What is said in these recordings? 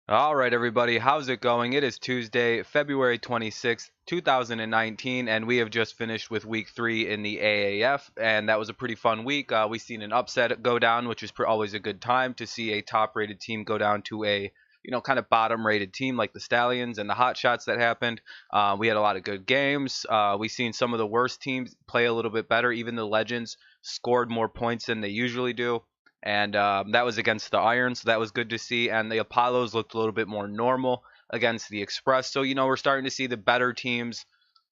All right, everybody, how's it going? It is Tuesday, February 26th, 2019, and we have just finished with week three in the AAF, and that was a pretty fun week. We seen an upset go down, which is always a good time to see a top-rated team go down to a kind of bottom-rated team like the Stallions and the Hotshots that happened. We had a lot of good games. We seen some of the worst teams play a little bit better. Even the Legends scored more points than they usually do, and that was against the Iron, so that was good to see. And the Apollos looked a little bit more normal against the Express, so we're starting to see the better teams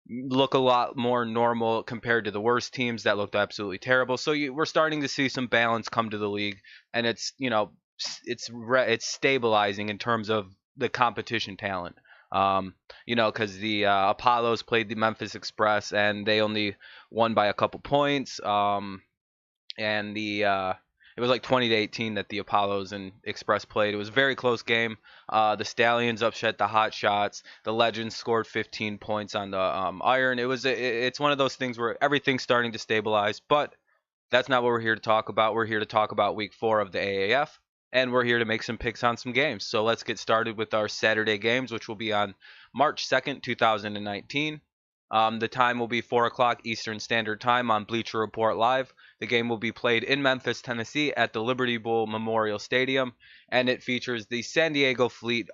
look a lot more normal compared to the worst teams that looked absolutely terrible. So we're starting to see some balance come to the league, and it's stabilizing in terms of the competition talent. Because the Apollos played the Memphis Express and they only won by a couple points. And the It was like 20 to 18 that the Apollos and Express played. It was a very close game. The Stallions upset the Hotshots. The Legends scored 15 points on the Iron. It's one of those things where everything's starting to stabilize, but that's not what we're here to talk about. We're here to talk about week four of the AAF, and we're here to make some picks on some games. So let's get started with our Saturday games, which will be on March 2nd, 2019. The time will be 4 o'clock Eastern Standard Time on Bleacher Report Live. The game will be played in Memphis, Tennessee at the Liberty Bowl Memorial Stadium, and it features the San Diego Fleet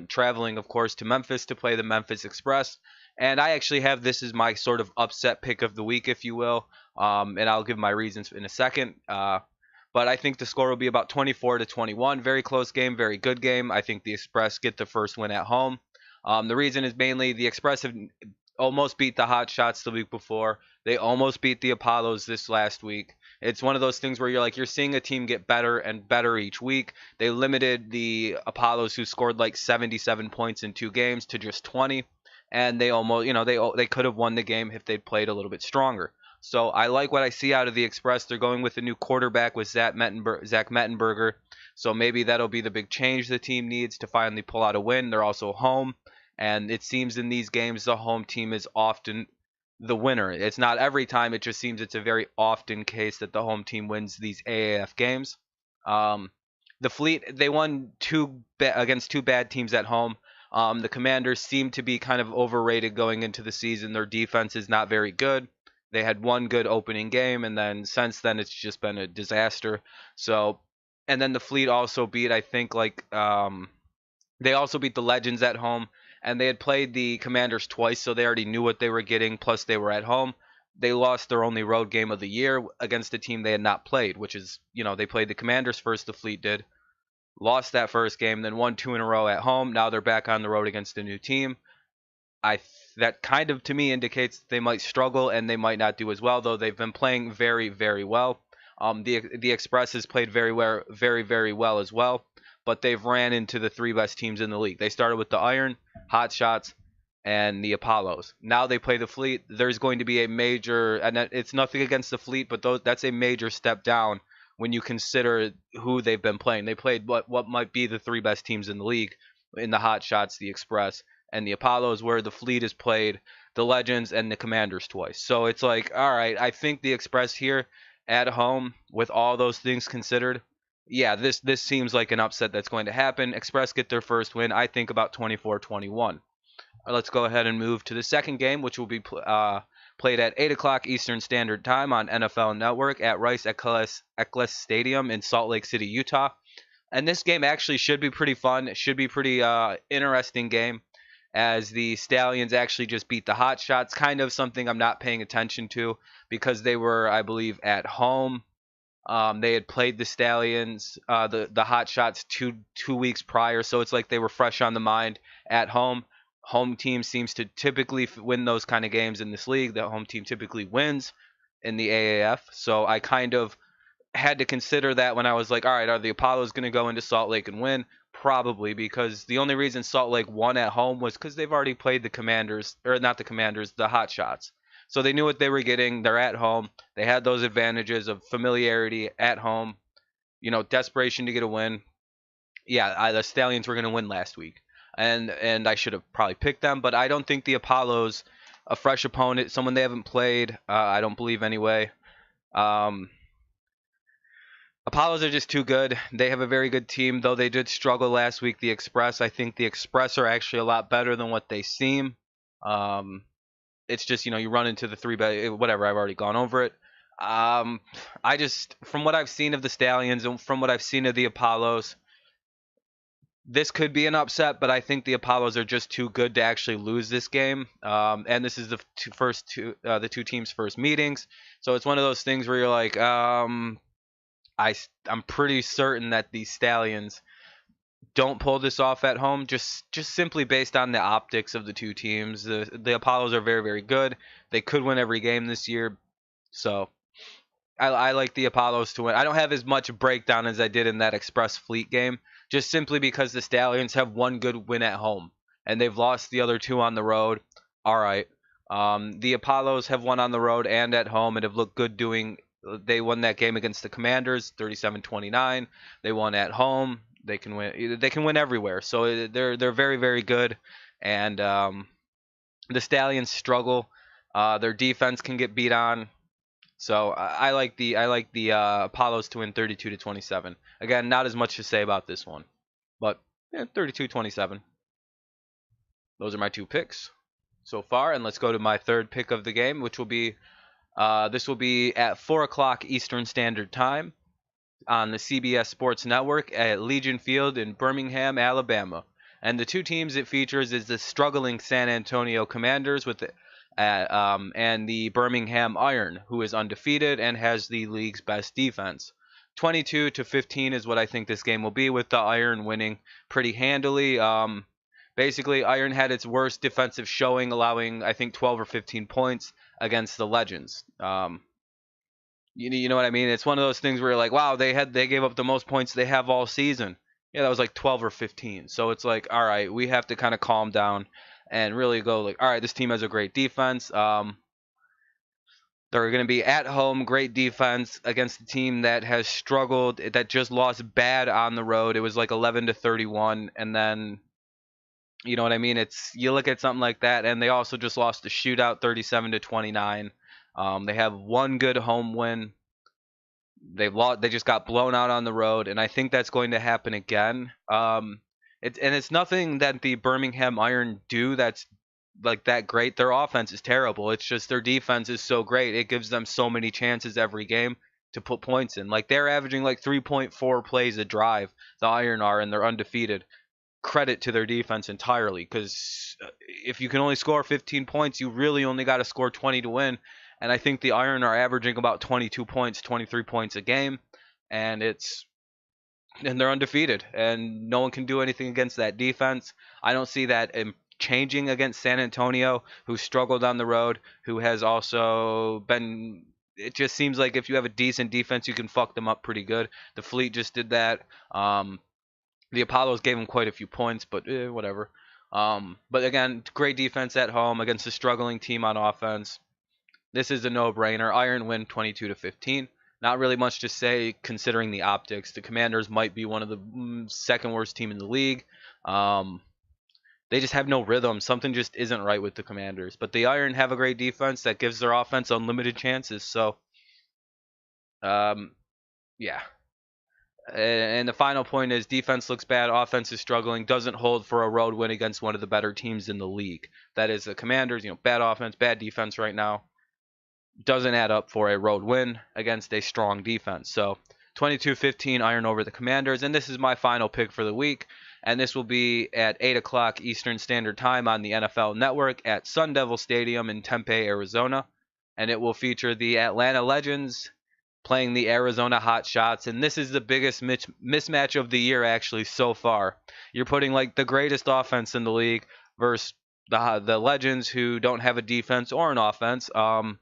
traveling, of course, to Memphis to play the Memphis Express. And I actually have this as my sort of upset pick of the week, if you will, and I'll give my reasons in a second. But I think the score will be about 24-21. Very close game, very good game. I think the Express get the first win at home. The reason is mainly the Express have almost beat the Hot Shots the week before. They almost beat the Apollos this last week. It's one of those things where you're seeing a team get better and better each week. They limited the Apollos, who scored like 77 points in two games, to just 20, and they almost they could have won the game if they'd played a little bit stronger. So I like what I see out of the Express. They're going with a new quarterback with Zach Mettenberger. So maybe that'll be the big change the team needs to finally pull out a win. They're also home, and it seems in these games the home team is often the winner. It's not every time. It just seems it's a very often case that the home team wins these AAF games. Um, the Fleet, they won against two bad teams at home. The Commanders seem to be kind of overrated going into the season. Their defense is not very good. They had one good opening game, and then since then it's just been a disaster. So, and then the Fleet also beat, I think, they also beat the Legends at home, and they had played the Commanders twice, so they already knew what they were getting. Plus, they were at home. They lost their only road game of the year against a team they had not played, which is, they played the Commanders first. The Fleet did, lost that first game, then won two in a row at home. Now they're back on the road against a new team. That kind of to me indicates they might struggle and they might not do as well, though they've been playing very, very well. The Express has played very, very well as well, but they've ran into the three best teams in the league. They started with the Iron, Hot Shots, and the Apollos. Now they play the Fleet. There's going to be a major, and it's nothing against the Fleet, but that's a major step down when you consider who they've been playing. They played what might be the three best teams in the league in the Hot Shots, the Express, and the Apollos, where the Fleet has played the Legends and the Commanders twice. So it's like, all right, I think the Express here at home, with all those things considered, yeah, this seems like an upset that's going to happen. Express get their first win, I think about 24-21. Let's go ahead and move to the second game, which will be played at 8 o'clock Eastern Standard Time on NFL Network at Rice Eccles Stadium in Salt Lake City, Utah. And this game actually should be pretty fun. It should be pretty interesting game, as the Stallions actually just beat the Hot Shots. Kind of something I'm not paying attention to because they were, I believe, at home. They had played the Stallions, the Hot Shots two weeks prior, so it's like they were fresh on the mind at home. Home team seems to typically win those kind of games in this league. The home team typically wins in the AAF, so I kind of had to consider that when I was like, all right, are the Apollos going to go into Salt Lake and win? Probably, because the only reason Salt Lake won at home was because they've already played the Commanders, or not the Commanders, the Hot Shots. So they knew what they were getting. They're at home. They had those advantages of familiarity at home, desperation to get a win. Yeah, the Stallions were going to win last week, and I should have probably picked them, but I don't think the Apollos, a fresh opponent, someone they haven't played, I don't believe anyway. Um, Apollos are just too good. They have a very good team, though they did struggle last week. The Express, I think the Express are actually a lot better than what they seem. Um, it's just, you run into the whatever. I've already gone over it. Um, I just, from what I've seen of the Stallions and from what I've seen of the Apollos, this could be an upset, but I think the Apollos are just too good to actually lose this game. And this is the two teams' first meetings, so it's one of those things where you're like, I'm pretty certain that the Stallions don't pull this off at home, just simply based on the optics of the two teams. The Apollos are very very good. They could win every game this year, so I like the Apollos to win. I don't have as much breakdown as I did in that Express Fleet game, just simply because the Stallions have one good win at home and they've lost the other two on the road. All right. The Apollos have won on the road and at home and have looked good doing. They won that game against the Commanders, 37-29. They won at home. They can win. They can win everywhere. So they're very very good, and the Stallions struggle. Their defense can get beat on. So I like the Apollos to win 32-27. Again, not as much to say about this one, but yeah, 32-27. Those are my two picks so far, and let's go to my third pick of the game, which will be this will be at 4 o'clock Eastern Standard Time on the CBS Sports Network at Legion Field in Birmingham, Alabama. And the two teams it features is the struggling San Antonio Commanders and the Birmingham Iron, who is undefeated and has the league's best defense. 22-15 is what I think this game will be, with the Iron winning pretty handily. Basically, Iron had its worst defensive showing, allowing I think 12 or 15 points against the Legends. You know what I mean? It's one of those things where you're like, wow, they gave up the most points they have all season. Yeah, that was like 12 or 15. So it's like, all right, we have to kind of calm down and really go like, all right, this team has a great defense. They're going to be at home, great defense against a team that has struggled, that just lost bad on the road. It was like 11-31, and then you know what I mean? It's you look at something like that, and they also just lost a shootout, 37-29. They have one good home win. They just got blown out on the road, and I think that's going to happen again. It's nothing that the Birmingham Iron do that's like that great. Their offense is terrible. It's just their defense is so great. It gives them so many chances every game to put points in. Like they're averaging like 3.4 plays a drive. The Iron are, and they're undefeated. Credit to their defense entirely, because if you can only score 15 points, you really only got to score 20 to win. And I think the Iron are averaging about 22 points, 23 points a game, and they're undefeated, and no one can do anything against that defense. I don't see that changing against San Antonio, who struggled on the road, who has also been. It just seems like if you have a decent defense, you can fuck them up pretty good. The Fleet just did that. The Apollos gave them quite a few points, but whatever. But again, great defense at home against a struggling team on offense. This is a no-brainer. Iron win 22-15. Not really much to say considering the optics. The Commanders might be one of the second worst team in the league. They just have no rhythm. Something just isn't right with the Commanders. But the Iron have a great defense that gives their offense unlimited chances. So, yeah. And the final point is defense looks bad, offense is struggling, doesn't hold for a road win against one of the better teams in the league. That is the Commanders. Bad offense, bad defense right now. Doesn't add up for a road win against a strong defense. So 22-15 Iron over the Commanders. And this is my final pick for the week. And this will be at 8 o'clock Eastern Standard Time on the NFL Network at Sun Devil Stadium in Tempe, Arizona. And it will feature the Atlanta Legends playing the Arizona Hotshots, and this is the biggest mismatch of the year actually so far. You're putting like the greatest offense in the league versus the Legends, who don't have a defense or an offense. Yeah,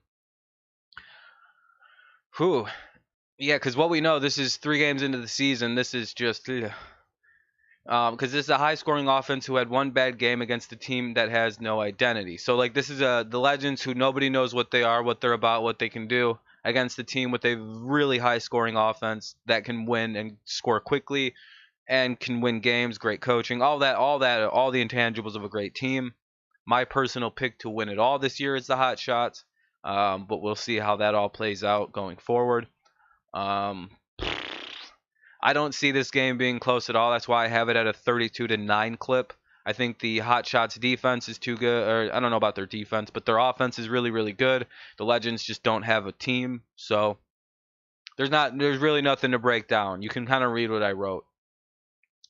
because what we know, this is 3 games into the season. This is just because this is a high-scoring offense who had one bad game against a team that has no identity. So like this is the Legends, who nobody knows what they are, what they're about, what they can do, against a team with a really high-scoring offense that can win and score quickly and can win games. Great coaching, all the intangibles of a great team. My personal pick to win it all this year is the Hotshots, but we'll see how that all plays out going forward. Um, I don't see this game being close at all. That's why I have it at a 32-9 clip. I think the Hotshots defense is too good, or I don't know about their defense, but their offense is really, really good. The Legends just don't have a team, so there's really nothing to break down. You can kind of read what I wrote.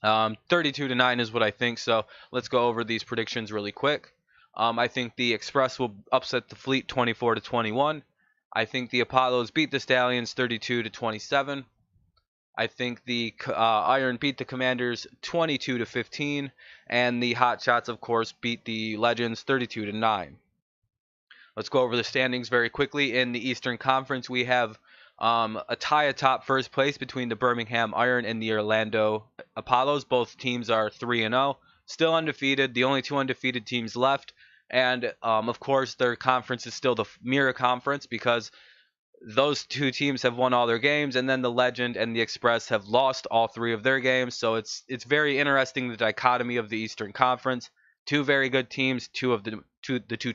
32-9 is what I think. So let's go over these predictions really quick. I think the Express will upset the Fleet 24-21. I think the Apollos beat the Stallions 32-27. I think the Iron beat the Commanders 22-15, and the Hotshots, of course, beat the Legends 32-9. Let's go over the standings very quickly. In the Eastern Conference, we have a tie atop first place between the Birmingham Iron and the Orlando Apollos. Both teams are 3-0, still undefeated. The only two undefeated teams left, and of course, their conference is still the Mirror Conference because those two teams have won all their games, and then the Legend and the Express have lost all three of their games. So it's very interesting, the dichotomy of the Eastern Conference. Two very good teams, two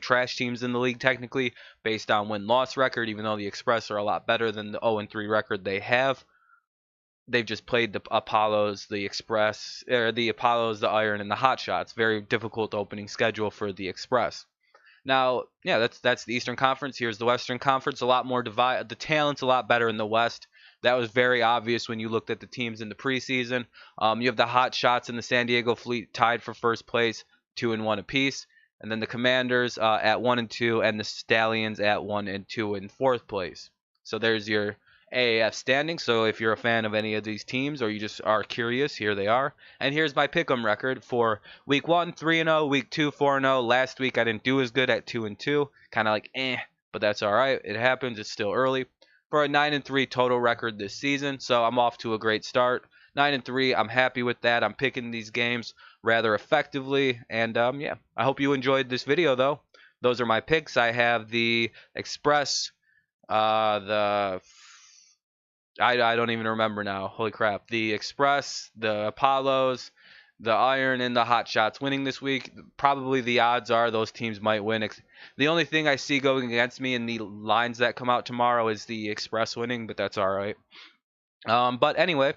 trash teams in the league technically, based on win-loss record. Even though the Express are a lot better than the 0-3 record they have, they've just played the Apollos, the Express, or the Apollos, the Iron, and the Hotshots. Very difficult opening schedule for the Express. Now, yeah, that's the Eastern Conference. Here's the Western Conference. A lot more divide. The talent's a lot better in the West. That was very obvious when you looked at the teams in the preseason. You have the Hot Shots and the San Diego Fleet tied for first place, 2-1 apiece, and then the Commanders at 1-2, and the Stallions at 1-2 in fourth place. So there's your AAF standing. So if you're a fan of any of these teams or you just are curious, here they are. And here's my pick'em record for week 1, 3-0, week 2, 4-0. Last week I didn't do as good at 2-2, kind of like but that's all right. It happens. It's still early. For a 9-3 total record this season, so I'm off to a great start. 9-3, I'm happy with that. I'm picking these games rather effectively, and yeah, I hope you enjoyed this video though. Those are my picks. I have the Express, the I don't even remember now. Holy crap. The Express, the Apollos, the Iron, and the Hot Shots winning this week. Probably the odds are those teams might win. The only thing I see going against me in the lines that come out tomorrow is the Express winning, but that's all right. But anyway,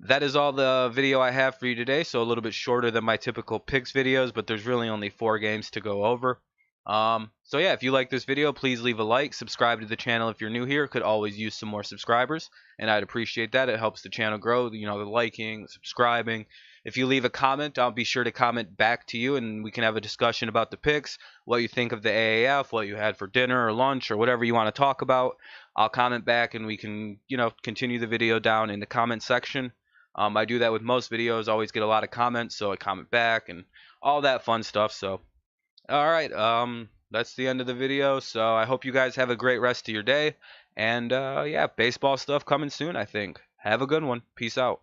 that is all the video I have for you today. So a little bit shorter than my typical picks videos, but there's really only 4 games to go over. So yeah, if you like this video, please leave a like, subscribe to the channel if you're new here. Could always use some more subscribers, and I'd appreciate that. It helps the channel grow, you know, the liking, subscribing. If you leave a comment, I'll be sure to comment back to you, and we can have a discussion about the picks, what you think of the AAF, what you had for dinner or lunch, or whatever you want to talk about. I'll comment back, and we can, you know, continue the video down in the comment section. I do that with most videos, always get a lot of comments, so I comment back and all that fun stuff. So all right, that's the end of the video. So I hope you guys have a great rest of your day. And yeah, baseball stuff coming soon, I think. Have a good one. Peace out.